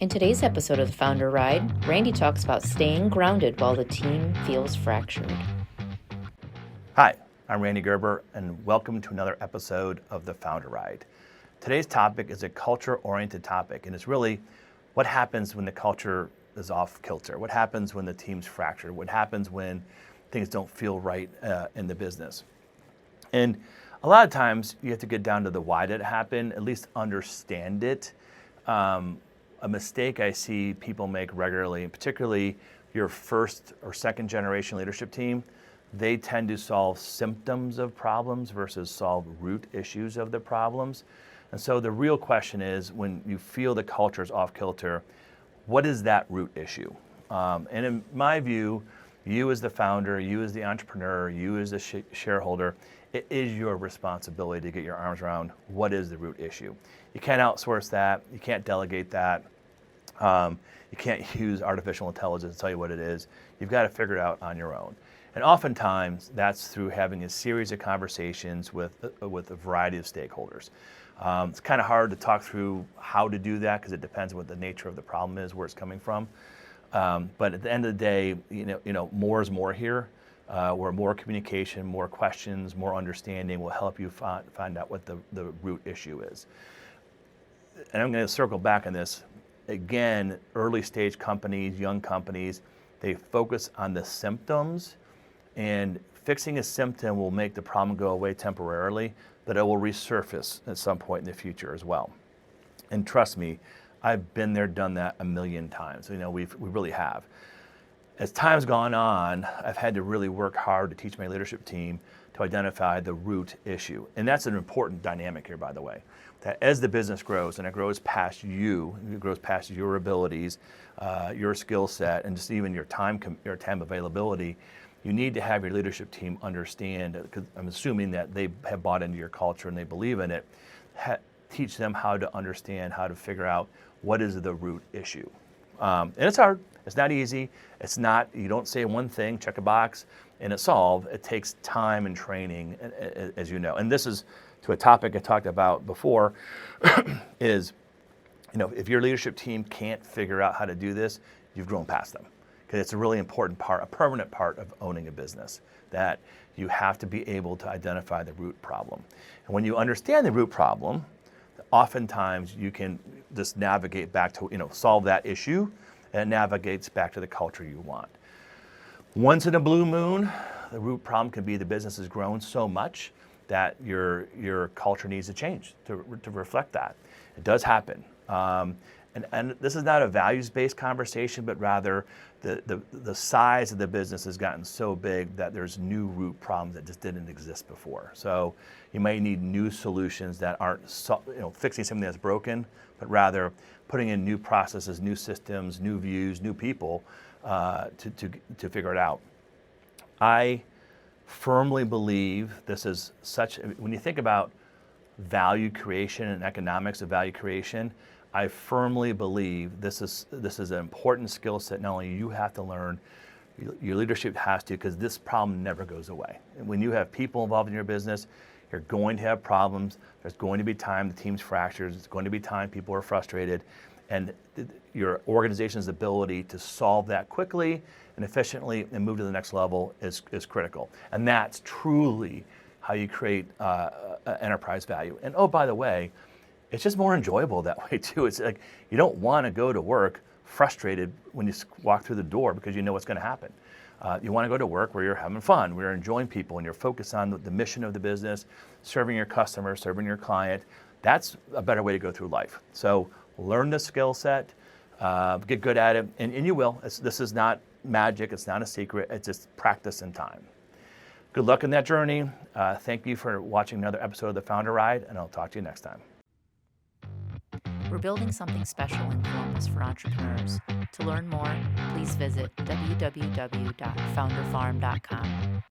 In today's episode of the Founder Ride, Randy talks about staying grounded while the team feels fractured. Hi, I'm Randy Gerber, and welcome to another episode of the Founder Ride. Today's topic is a culture-oriented topic, and it's really what happens when the culture is off kilter. What happens when the team's fractured? What happens when things don't feel right in the business? And a lot of times you have to get down to the why did it happen, at least understand it. A mistake I see people make regularly, particularly your first or second generation leadership team, they tend to solve symptoms of problems versus solve root issues of the problems. And so the real question is, when you feel the culture is off kilter, what is that root issue? And in my view, you as the founder, you as the entrepreneur, you as the shareholder, it is your responsibility to get your arms around what is the root issue. You can't outsource that. You can't delegate that. You can't use artificial intelligence to tell you what it is. You've got to figure it out on your own. And oftentimes, that's through having a series of conversations with a variety of stakeholders. It's kind of hard to talk through how to do that because it depends on what the nature of the problem is, where it's coming from. But at the end of the day, more is more here. Where more communication, more questions, more understanding will help you find out what the root issue is. And I'm going to circle back on this. Again, early stage companies, young companies, they focus on the symptoms, and fixing a symptom will make the problem go away temporarily, but it will resurface at some point in the future as well. And trust me, I've been there, done that a million times. We really have. As time's gone on, I've had to really work hard to teach my leadership team to identify the root issue. And that's an important dynamic here, by the way, that as the business grows and it grows past you, it grows past your abilities, your skill set, and just even your time availability, you need to have your leadership team understand, because I'm assuming that they have bought into your culture and they believe in it, teach them how to understand, how to figure out what is the root issue. And it's hard. It's not easy. It's not, you don't say one thing, check a box, and it's solved. It takes time and training, as you know. And this is to a topic I talked about before, is, if your leadership team can't figure out how to do this, you've grown past them. Because it's a really important part, a permanent part of owning a business, that you have to be able to identify the root problem. And when you understand the root problem, oftentimes you can just navigate back to, solve that issue, and it navigates back to the culture you want. Once in a blue moon, the root problem can be the business has grown so much that your culture needs to change to reflect that. It does happen. And this is not a values-based conversation, but rather the size of the business has gotten so big that there's new root problems that just didn't exist before. So you may need new solutions that aren't fixing something that's broken, but rather putting in new processes, new systems, new views, new people to figure it out. I firmly believe this is when you think about value creation and economics of value creation, I firmly believe this is an important skill set not only you have to learn, your leadership has to, because this problem never goes away. And when you have people involved in your business, you're going to have problems. There's going to be time the team's fractured. There's going to be time people are frustrated. And your organization's ability to solve that quickly and efficiently and move to the next level is critical. And that's truly how you create enterprise value. And oh, by the way, it's just more enjoyable that way too. It's like you don't want to go to work frustrated when you walk through the door because you know what's going to happen. You want to go to work where you're having fun, where you're enjoying people, and you're focused on the mission of the business, serving your customer, serving your client. That's a better way to go through life. So learn the skill set, get good at it, and you will. This is not magic. It's not a secret. It's just practice and time. Good luck in that journey. Thank you for watching another episode of The Founder Ride, and I'll talk to you next time. We're building something special in Columbus for entrepreneurs. To learn more, please visit www.founderfarm.com.